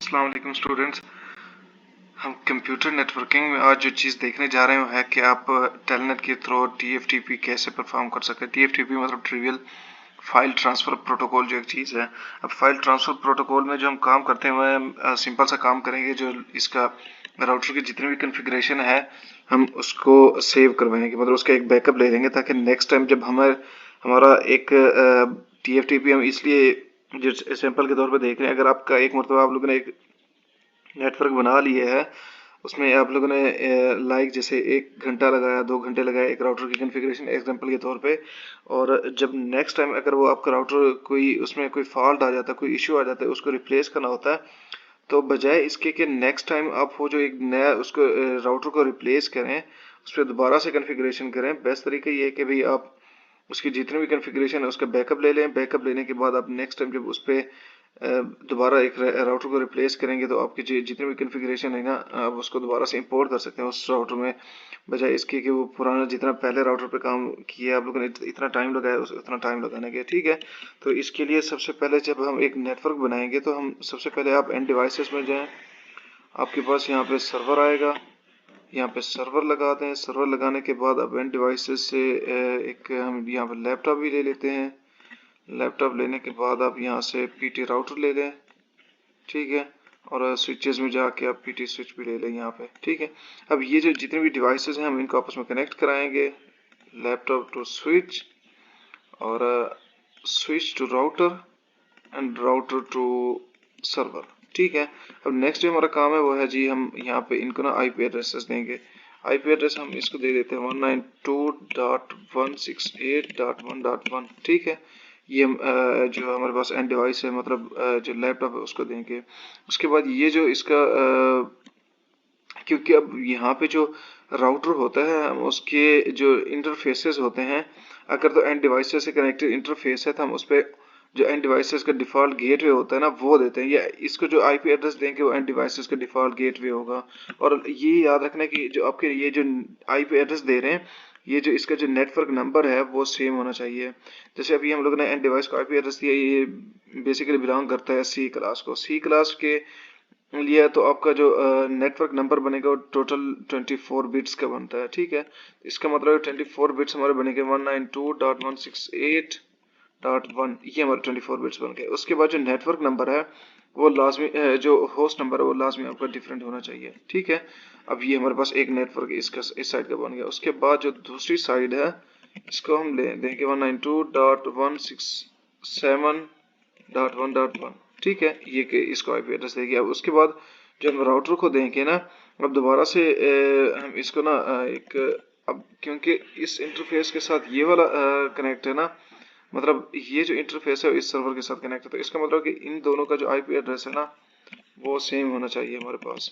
अस्सलाम वालेकुम स्टूडेंट्स। हम कंप्यूटर नेटवर्किंग में आज जो चीज़ देखने जा रहे हैं वो है कि आप टेलनेट के थ्रू TFTP कैसे परफॉर्म कर सकते हैं। TFTP मतलब ट्रिवियल फाइल ट्रांसफ़र प्रोटोकॉल जो एक चीज़ है। अब फाइल ट्रांसफ़र प्रोटोकॉल में जो हम काम करते हैं वह सिंपल सा काम करेंगे। जो इसका राउटर की जितनी भी कन्फिग्रेशन है हम उसको सेव करवाएंगे, मतलब उसका एक बैकअप ले लेंगे ताकि नेक्स्ट टाइम जब हमारा एक TFTP हम इसलिए जो सैंपल के तौर पे देख रहे हैं, अगर आपका एक मरतबा आप लोगों ने एक नेटवर्क बना लिए है, उसमें आप लोगों ने लाइक जैसे 1 घंटा लगाया, 2 घंटे लगाए एक राउटर की कॉन्फ़िगरेशन एग्जांपल के तौर पे, और जब नेक्स्ट टाइम अगर वो आपका राउटर कोई उसमें कोई फॉल्ट आ जाता है, कोई इशू आ जाता है, उसको रिप्लेस करना होता है, तो बजाय इसके कि नेक्स्ट टाइम आप वो जो एक नया उसको राउटर को रिप्लेस करें, उस पर दोबारा से कॉन्फ़िगरेशन करें, बेस्ट तरीका ये है कि भाई आप उसकी जितनी भी कॉन्फ़िगरेशन है उसका बैकअप ले लें। बैकअप लेने के बाद आप नेक्स्ट टाइम जब उस पर दोबारा एक राउटर को रिप्लेस करेंगे तो आपकी जितनी भी कॉन्फ़िगरेशन है ना, आप उसको दोबारा से इंपोर्ट कर सकते हैं उस राउटर में, बजाय इसके कि वो पुराना जितना पहले राउटर पे काम किया आप लोगों ने इतना टाइम लगाया उतना टाइम लगाने के। ठीक है, तो इसके लिए सबसे पहले जब हम एक नेटवर्क बनाएंगे तो हम सबसे पहले आप एंड डिवाइसेस में जाएं। आपके पास यहाँ पे सर्वर आएगा, यहाँ पे सर्वर लगा दें। सर्वर लगाने के बाद अब एंड डिवाइसेस से एक हम यहाँ पे लैपटॉप भी ले लेते हैं। लैपटॉप लेने के बाद आप यहाँ से PT राउटर ले लें, ठीक है, और स्विचेस में जाके आप PT स्विच भी ले लें यहाँ पे। ठीक है, अब ये जो जितने भी डिवाइसेस हैं हम इनको आपस में कनेक्ट कराएंगे, लैपटॉप टू स्विच और switch to router and router to server. ठीक है, अब नेक्स्ट जो हमारा काम है वो है जी, हम यहाँ पे इनको ना IP एड्रेसेस देंगे। IP एड्रेस हम इसको दे देते हैं 192.168.1.1। ठीक है, ये हम जो हमारे पास एंड डिवाइस है मतलब जो लैपटॉप है उसको देंगे। उसके बाद ये जो इसका क्योंकि अब यहाँ पे जो राउटर होता है हम उसके जो इंटरफेसेस होते हैं, अगर तो एंड डिवाइसेस से कनेक्टेड इंटरफेस है तो हम उस पर जो एंड डिवाइसेस का डिफ़ॉल्ट गेटवे होता है ना वो देते हैं, या इसको जो IP एड्रेस देंगे वो एंड डिवाइसेस का डिफ़ॉल्ट गेटवे होगा। और ये याद रखना कि जो आपके ये जो IP एड्रेस दे रहे हैं, ये जो इसका जो नेटवर्क नंबर है वो सेम होना चाहिए। जैसे अभी हम लोगों ने एंड डिवाइस को IP एड्रेस दिया, ये बेसिकली बिलोंग करता है C क्लास को। C क्लास के लिए तो आपका जो नेटवर्क नंबर बनेगा वो टोटल 24 बिट्स का बनता है। ठीक है, इसका मतलब 24 बिट्स हमारे बनेंगे 192.168.1, ये हमारे 24 बिट्स बन गए। उसके बाद जो नेटवर्क नंबर है वो लाजमी जो होस्ट नंबर है वो लाजमी आपका डिफरेंट होना चाहिए। ठीक है, अब ये हमारे पास एक नेटवर्क इसका इस साइड का बन गया। उसके बाद जो दूसरी साइड है इसको हम ले देंगे 192.167.1.1। ठीक है, ये कि इसको IP एड्रेस देगी। अब उसके बाद जब हम राउटर को देंगे ना, अब दोबारा से हम इसको ना एक अब क्योंकि इस इंटरफेस के साथ ये वाला कनेक्ट है ना, मतलब ये जो इंटरफेस है इस सर्वर के साथ कनेक्ट है, तो इसका मतलब कि इन दोनों का जो IP एड्रेस है ना वो सेम होना चाहिए हमारे पास।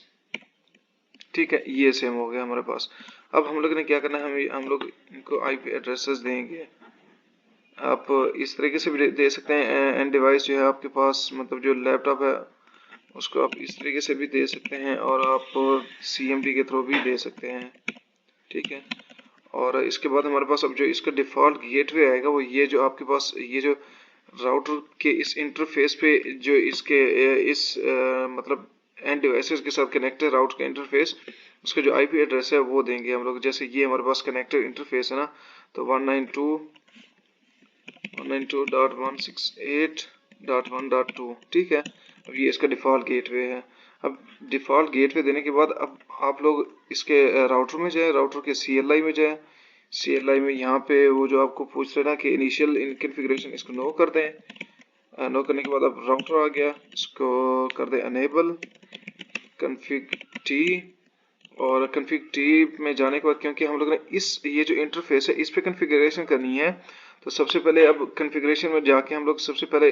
ठीक है, ये सेम हो गया हमारे पास। अब हम लोग ने क्या करना है, हम लोग इनको IP एड्रेसेस देंगे। आप इस तरीके से भी दे सकते हैं। एंड डिवाइस जो है आपके पास मतलब जो लैपटॉप है उसको आप इस तरीके से भी दे सकते हैं, और आप CMD के थ्रू भी दे सकते हैं। ठीक है, और इसके बाद हमारे पास अब जो इसका डिफ़ॉल्ट गेटवे आएगा वो ये जो आपके पास ये जो राउटर के इस इंटरफेस पे जो इसके इस मतलब एंड डिवाइसेस के साथ कनेक्टेड राउटर का इंटरफेस, उसका जो IP एड्रेस है वो देंगे हम लोग। जैसे ये हमारे पास कनेक्टेड इंटरफेस है ना, तो 192.168.1.2। ठीक है, अब ये इसका डिफ़ॉल्ट गेटवे है। अब डिफ़ॉल्ट गेटवे देने के बाद अब आप लोग इसके राउटर में जाएं, राउटर के CLI में जाएं। CLI में यहाँ पे वो जो आपको पूछ रहे ना कि इनिशियल इन कन्फिग्रेशन, इसको नो कर दें। नो करने के बाद अब राउटर आ गया, इसको कर दें अनेबल config T, और config T में जाने के बाद क्योंकि हम लोग ने ये जो इंटरफेस है इस पे कन्फिग्रेशन करनी है, तो सबसे पहले अब कन्फिग्रेशन में जाके हम लोग सबसे पहले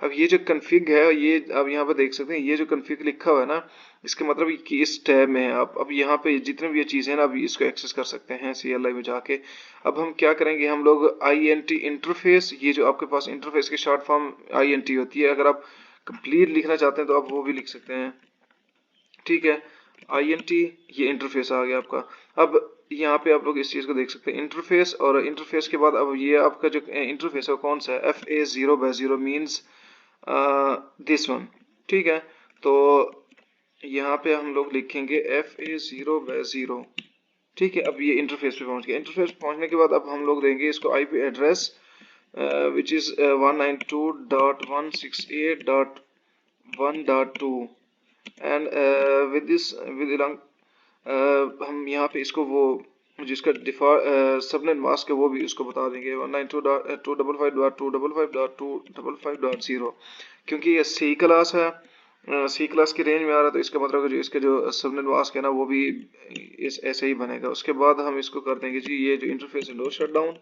अब ये जो कन्फिग है ये आप यहाँ पे देख सकते हैं, ये जो कन्फिग लिखा हुआ है ना, इसका मतलब कि इस टैब में है। आप अब यहाँ पे जितने भी ये चीज़ें हैं ना अभी इसको एक्सेस कर सकते हैं CLI में जाके। अब हम क्या करेंगे, हम लोग INT इंटरफेस, ये जो आपके पास इंटरफेस की शॉर्ट फॉर्म INT होती है, अगर आप कंप्लीट लिखना चाहते हैं तो आप वो भी लिख सकते हैं। ठीक है, INT ये इंटरफेस आ गया आपका। अब यहाँ पे आप लोग इस चीज़ को देख सकते हैं इंटरफेस, और इंटरफेस के बाद अब ये आपका जो इंटरफेस है कौन सा है, FA0/0 मीन्स दिस वन। ठीक है, तो यहाँ पे हम लोग लिखेंगे FA0/0। ठीक है, अब ये इंटरफेस पे पहुंच गया। इंटरफेस पे पहुंचने के बाद अब हम लोग देंगे इसको IP address which is 192.168.1.2 and with this हम यहाँ पे इसको वो जिसका डिफॉल्ट सबनेट मास्क है वो भी उसको बता देंगे 192.255.255.255.0 क्योंकि ये सी क्लास है, सी क्लास की रेंज में आ रहा है, तो इसका मतलब जो इसके जो सबनेट मास्क है ना वो भी ऐसे ही बनेगा। उसके बाद हम इसको कर देंगे जी ये जो इंटरफेस है no shut down,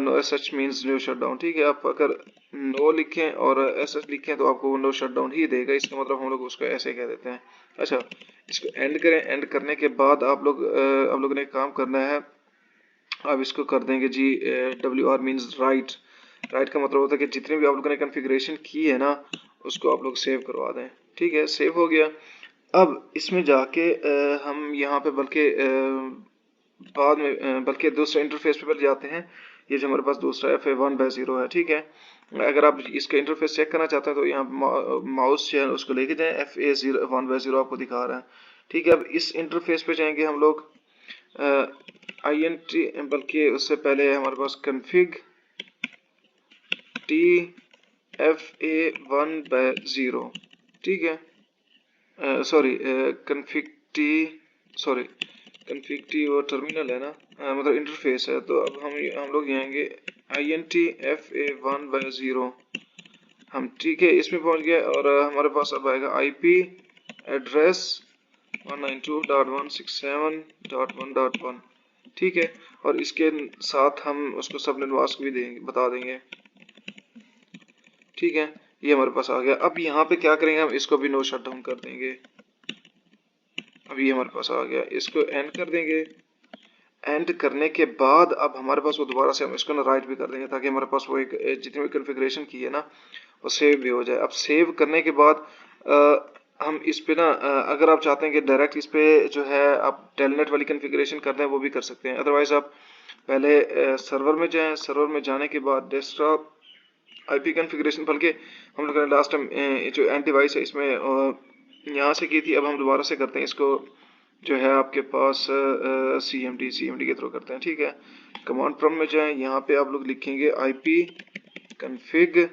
no S H means no shut down. ठीक है, आप अगर नो लिखें और एस एच लिखें तो आपको नो शट डाउन ही देगा, इसका मतलब हम लोग उसको ऐसे कह देते हैं। अच्छा, इसको एंड करें। एंड करने के बाद आप लोगों ने काम करना है, अब इसको कर देंगे जी WR मीन्स राइट। राइट का मतलब होता है कि जितनी भी आप लोगों ने कॉन्फ़िगरेशन की है ना उसको आप लोग सेव करवा दें। ठीक है, सेव हो गया। अब इसमें जाके हम यहाँ पे बाद में बल्कि दूसरे इंटरफेस पे जाते हैं। ये जो हमारे पास दूसरा FA1/0 है। ठीक है, अगर आप इसका इंटरफेस चेक करना चाहते हैं तो यहाँ माउस जो है उसको लेके जाएं, FA1/0 आपको दिखा रहा है। ठीक है, अब इस इंटरफेस पे जाएंगे हम लोग INT, बल्कि उससे पहले हमारे पास config TFA1/0। ठीक है, सॉरी config T वो टर्मिनल है ना, मतलब इंटरफेस है। तो अब हम लोग जाएंगे INT FA1/0 हम। ठीक है, इसमें पहुंच गए और हमारे पास अब आएगा IP एड्रेस 192.167.1.1। ठीक है, और इसके साथ हम उसको सबनेट मास्क भी बता देंगे। ठीक है, ये हमारे पास आ गया। अब यहाँ पे क्या करेंगे, हम इसको भी नो शट डाउन कर देंगे। अब ये हमारे पास आ गया, इसको एंड कर देंगे। एंड करने के बाद अब हमारे पास वो दोबारा से हम इसको ना राइट भी कर देंगे ताकि हमारे पास वो एक जितनी भी कॉन्फ़िगरेशन की है ना वो सेव भी हो जाए। अब सेव करने के बाद हम इस पे ना अगर आप चाहते हैं कि डायरेक्ट इस पे जो है आप टेलनेट वाली कॉन्फ़िगरेशन कर दें वो भी कर सकते हैं। अदरवाइज आप पहले सर्वर में जाएं, सर्वर में जाने के बाद डेस्कटॉप IP कॉन्फ़िगरेशन, बल्कि हम लोगों ने लास्ट टाइम जो एंड डिवाइस है इसमें यहाँ से की थी, अब हम दोबारा से करते हैं इसको जो है आपके पास CMD के थ्रू करते हैं। ठीक है, कमांड प्रॉम्प्ट में जाएं, यहाँ पे आप लोग लिखेंगे IP config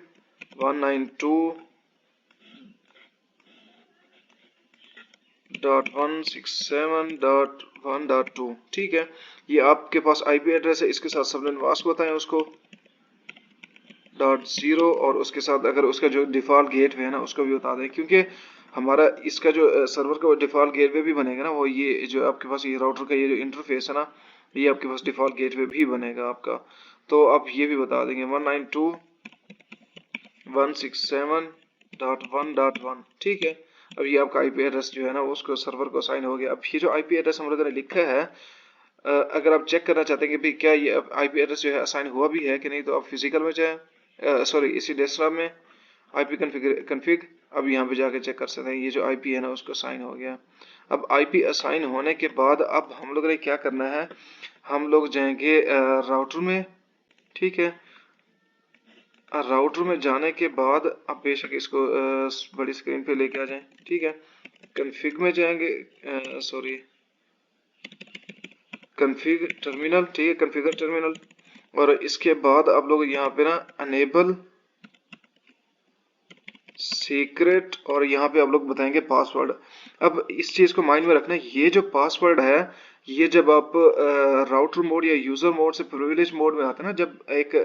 192.167.1.2। ठीक है, ये आपके पास IP एड्रेस है, इसके साथ सबनेट मास्क बताएं उसको .0 और उसके साथ अगर उसका जो डिफ़ॉल्ट गेटवे है ना उसको भी बता दें, क्योंकि हमारा इसका जो सर्वर का डिफ़ॉल्ट गेटवे भी बनेगा ना वो ये जो आपके पास ये राउटर का ये जो इंटरफेस है ना ये आपके पास डिफ़ॉल्ट गेटवे भी बनेगा आपका। तो आप ये भी बता देंगे 192.167.1.1। ठीक है, अब ये आपका IP एड्रेस जो है ना उसको सर्वर को असाइन हो गया। अब ये जो IP एड्रेस हम लोगों ने लिखा है अगर आप चेक करना चाहते हैं कि भाई क्या ये IP एड्रेस जो है असाइन हुआ भी है कि नहीं, तो आप फिजिकल में जाएं, सॉरी इसी डेस्कटॉप में IP config अब यहाँ पे जाके चेक कर सकते हैं ये जो IP है ना उसको असाइन हो गया। अब IP असाइन होने के बाद अब हम लोग ने क्या करना है, हम लोग जाएंगे राउटर में। ठीक है, राउटर में जाने के बाद आप बेशक इसको बड़ी स्क्रीन पे लेके आ जाएं। ठीक है, config में जाएंगे, सॉरी config टर्मिनल। ठीक है, configure टर्मिनल, और इसके बाद आप लोग यहाँ पे ना अनेबल सीक्रेट और यहाँ पे आप लोग बताएंगे पासवर्ड। अब इस चीज को माइंड में रखना, ये जो पासवर्ड है ये जब आप राउटर मोड या यूजर मोड से प्रिविलेज मोड में आते हैं ना, जब एक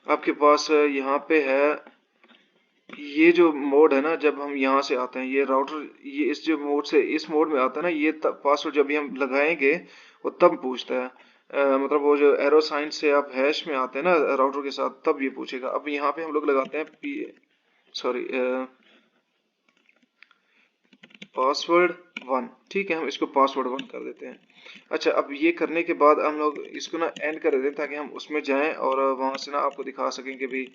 आपके पास यहाँ पे है ये जो मोड है ना, जब हम यहाँ से आते हैं ये राउटर ये इस जो मोड से इस मोड में आता है ना, ये तब पासवर्ड जब भी हम लगाएंगे वो तब पूछता है। मतलब वो जो एरो साइन से आप हैश में आते हैं ना राउटर के साथ तब ये पूछेगा। अब यहाँ पे हम लोग लगाते हैं पासवर्ड 1। ठीक है, हम इसको पासवर्ड 1 कर देते हैं। अच्छा, अब ये करने के बाद हम लोग इसको ना एंड कर देते हैं ताकि हम उसमें जाएं और वहां से ना आपको दिखा सकें कि भाई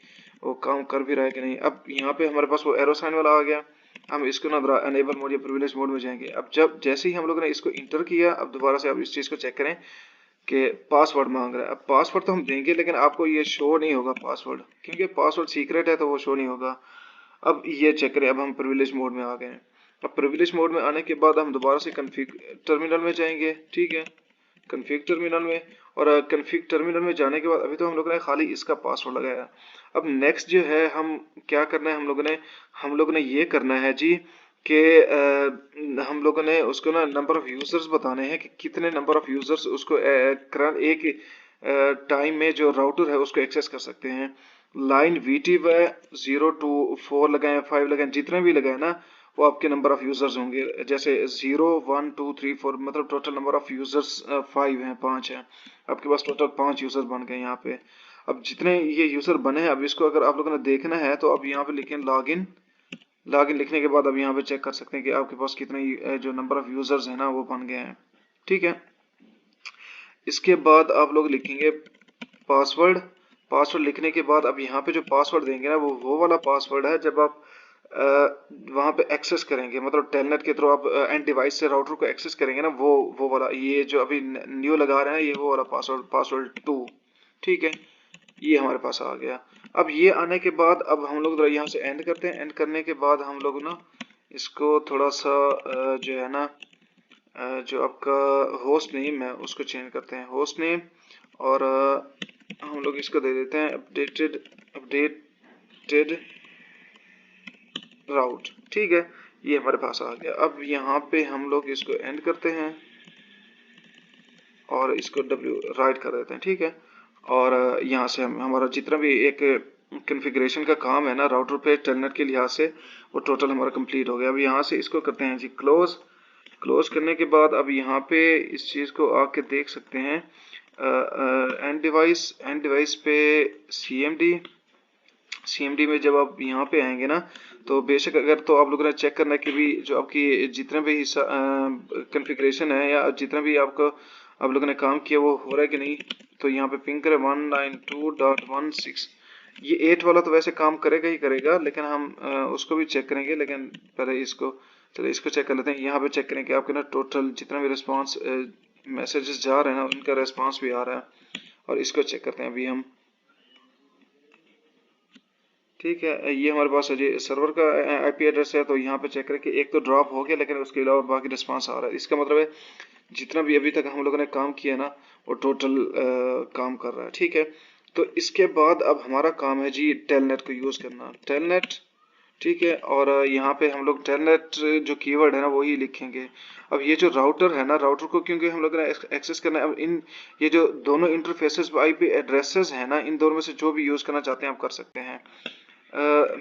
वो काम कर भी रहा है कि नहीं। अब यहाँ पे हमारे पास वो एरो साइन वाला आ गया, हम इसको ना अनेबल मोड या प्रिविलेज मोड में जाएंगे। अब जब जैसे ही हम लोग ने इसको इंटर किया, अब दोबारा से आप इस चीज़ को चेक करें कि पासवर्ड मांग रहा है। अब पासवर्ड तो हम देंगे लेकिन आपको ये शो नहीं होगा पासवर्ड, क्योंकि पासवर्ड सीक्रेट है तो वो शो नहीं होगा। अब ये चेक करें, अब हम प्रिविलेज मोड में आ गए हैं। अब प्रिविलेज मोड में आने के बाद हम दोबारा से कन्फिग टर्मिनल में जाएंगे, ठीक है, कन्फिग टर्मिनल में। और कन्फिग टर्मिनल में जाने के बाद अभी तो हम लोगों ने खाली इसका पासवर्ड लगाया। अब नेक्स्ट जो है हम क्या करना है, हम लोगों ने ये करना है जी कि हम लोगों ने उसको ना नंबर ऑफ यूजर्स बताने हैं कि कितने नंबर ऑफ यूजर्स उसको एक टाइम में जो राउटर है उसको एक्सेस कर सकते हैं। लाइन वीटी व 0 to 4 लगाएं, 5 लगाएं, जितने भी लगाएं ना वो आपके नंबर ऑफ यूजर्स होंगे। जैसे 0 1 2 3 4 मतलब टोटल नंबर ऑफ यूजर्स 5 हैं, 5 हैं आपके पास, टोटल 5 यूजर्स बन गए यहाँ पे। अब जितने ये यूजर बने हैं, अब इसको अगर आप लोगों ने देखना है तो अब यहाँ पे लिखें लॉगिन। लॉगिन लिखने के बाद अब यहाँ पे चेक कर सकते हैं कि आपके पास कितने जो नंबर ऑफ यूजर्स हैं ना वो बन गए हैं, ठीक है। इसके बाद आप लोग लिखेंगे पासवर्ड। पासवर्ड लिखने के बाद अब यहाँ पे जो पासवर्ड देंगे ना वो वाला पासवर्ड है जब आप वहाँ पे एक्सेस करेंगे, मतलब टेलनेट के थ्रू आप एंड डिवाइस से राउटर को एक्सेस करेंगे ना, वो वाला, ये जो अभी न्यू लगा रहे हैं ये वो वाला पासवर्ड, पासवर्ड 2, ठीक है। ये हमारे पास आ गया। अब ये आने के बाद अब हम लोग यहाँ से एंड करते हैं। एंड करने के बाद हम लोग ना इसको थोड़ा सा जो है ना जो आपका होस्ट नेम है उसको चेंज करते हैं, होस्ट नेम। और हम लोग इसको दे देते हैं अपडेटेड राउट, ठीक है। ये हमारे पास आ गया। अब यहाँ पे हम लोग इसको एंड करते हैं और इसको w राइट कर देते हैं, ठीक है। और यहाँ से हम हमारा जितना भी एक कॉन्फ़िगरेशन का काम है ना राउटर पे टेलनेट के लिहाज से वो टोटल हमारा कंप्लीट हो गया। अब यहाँ से इसको करते हैं जी क्लोज। क्लोज करने के बाद अब यहाँ पे इस चीज़ को आके देख सकते हैं एंड डिवाइस पे CMD में जब आप यहाँ पे आएंगे ना तो बेशक अगर तो आप लोगों ने चेक करना है कि भी जो आपकी जितने भी हिस्सा कॉन्फ़िगरेशन है या जितना भी आपको आप लोगों ने काम किया वो हो रहा है कि नहीं। तो यहाँ पे पिंग करें 192.16। ये 8 वाला तो वैसे काम करेगा ही करेगा, लेकिन हम उसको भी चेक करेंगे। लेकिन पहले इसको चलो इसको चेक कर लेते हैं। यहाँ पे चेक करें कि आपके ना टोटल जितना भी रिस्पांस मैसेजेस जा रहे हैं ना उनका रिस्पांस भी आ रहा है। और इसको चेक करते हैं अभी हम, ठीक है। ये हमारे पास जी सर्वर का IP एड्रेस है, तो यहाँ पे चेक करें कि एक तो ड्रॉप हो गया लेकिन उसके अलावा बाकी रिस्पांस आ रहा है। इसका मतलब है जितना भी अभी तक हम लोगों ने काम किया ना वो टोटल काम कर रहा है, ठीक है। तो इसके बाद अब हमारा काम है जी टेलनेट को यूज़ करना, टेलनेट, ठीक है। और यहाँ पे हम लोग टेलनेट जो कीवर्ड है ना वही लिखेंगे। अब ये जो राउटर है ना, राउटर को क्योंकि हम लोग ने एक्सेस करना है, अब इन ये जो दोनों इंटरफेसेस IP एड्रेसेस है ना, इन दोनों में से जो भी यूज़ करना चाहते हैं आप कर सकते हैं।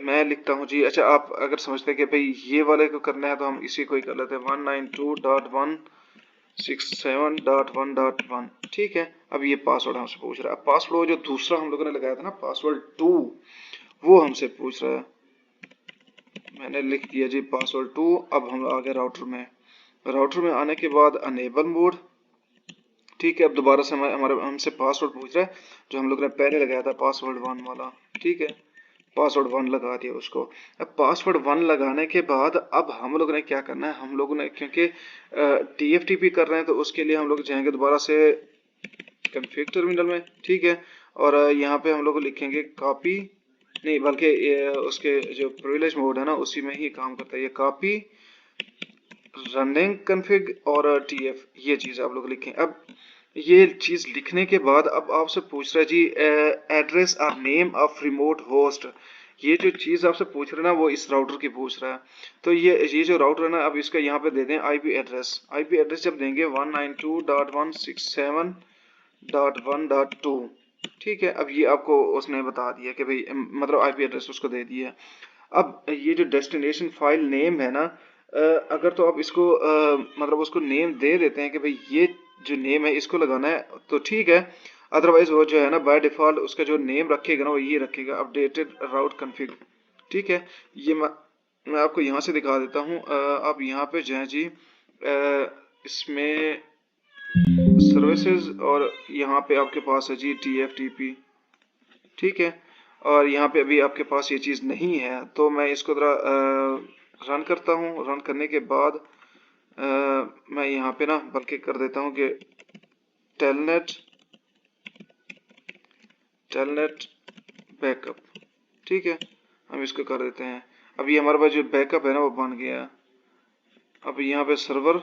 मैं लिखता हूँ जी, अच्छा आप अगर समझते हैं कि भाई ये वाले को करना है तो हम इसी को ही कर लेते हैं 192.167.1.1, ठीक है। अब ये पासवर्ड हमसे पूछ रहा है। पासवर्ड जो दूसरा हम लोगों ने लगाया था ना पासवर्ड 2 वो हमसे पूछ रहा है। मैंने लिख दिया जी पासवर्ड 2। अब हम आ गए राउटर में। राउटर में आने के बाद अनेबल मोड, ठीक है। अब दोबारा से हमारे हमसे पासवर्ड पूछ रहा है जो हम लोग ने पहले लगाया था पासवर्ड 1 वाला, ठीक है। पासवर्ड 1 लगा दिया उसको। अब पासवर्ड 1 लगाने के बाद अब हम लोग ने क्या करना है, हम लोगों ने क्योंकि TFTP कर रहे हैं तो उसके लिए हम लोग जाएंगे दोबारा से कॉन्फ़िग टर्मिनल में, ठीक है। और यहाँ पे हम लोग लिखेंगे कॉपी, नहीं बल्कि उसके जो प्रिविलेज मोड है ना उसी में ही काम करता है ये, कॉपी रनिंग कॉन्फ़िग और TF, ये चीज़ आप लोग लिखें। अब ये चीज़ लिखने के बाद अब आपसे पूछ रहा है जी एड्रेस और नेम ऑफ रिमोट होस्ट। ये जो चीज़ आपसे पूछ रहा है ना वो इस राउटर की पूछ रहा है। तो ये जो राउटर है ना अब इसका यहाँ पे दे दें IP एड्रेस। IP एड्रेस जब देंगे 192.167.1.2, ठीक है। अब ये आपको उसने बता दिया कि भाई मतलब IP एड्रेस उसको दे दिया। अब ये जो डेस्टिनेशन फाइल नेम है ना अगर तो आप इसको मतलब उसको नेम दे देते हैं कि भाई ये जो नेम है इसको लगाना है तो ठीक है। अदरवाइज वो जो है ना बाय डिफॉल्ट उसका जो नेम रखेगा ना वो ये रखेगा अपडेटेड राउट कॉन्फ़िग, ठीक है। ये मैं आपको यहाँ से दिखा देता हूँ। आप यहाँ पे जाएं जी इसमें सर्विसेज और यहाँ पे आपके पास है जी TFTP, ठीक है। और यहाँ पे अभी आपके पास ये चीज़ नहीं है तो मैं इसको ज़रा रन करता हूँ। रन करने के बाद मैं यहाँ पे ना बल्कि कर देता हूँ कि टेलनेट बैकअप, ठीक है। हम इसको कर देते हैं। अब ये हमारे पास जो बैकअप है ना वो बन गया है। अब यहाँ पे सर्वर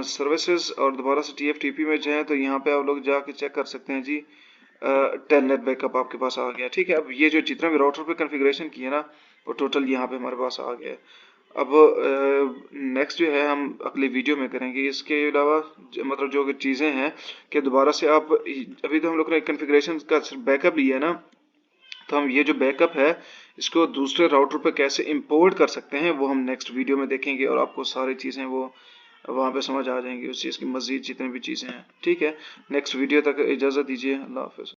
सर्विसेज और दोबारा से TFTP में जाएं तो यहाँ पे आप लोग जाके चेक कर सकते हैं जी, टेलनेट बैकअप आपके पास आ गया। ठीक है, अब ये जो जितना भी राउटर पे कॉन्फ़िगरेशन किया ना वो टोटल यहाँ पे हमारे पास आ गया है। अब नेक्स्ट जो है हम अगली वीडियो में करेंगे। इसके अलावा मतलब जो चीज़ें हैं कि दोबारा से आप अभी तो हम लोग ने कॉन्फ़िगरेशन का बैकअप लिया है ना, तो हम ये जो बैकअप है इसको दूसरे राउटर पे कैसे इंपोर्ट कर सकते हैं वो हम नेक्स्ट वीडियो में देखेंगे और आपको सारी चीज़ें वो वहाँ पे समझ आ जाएंगी उस चीज़ की मज़ीद जितनी भी चीज़ें हैं। ठीक है, नेक्स्ट वीडियो तक इजाज़त दीजिए। अल्लाह हाफ़िज़।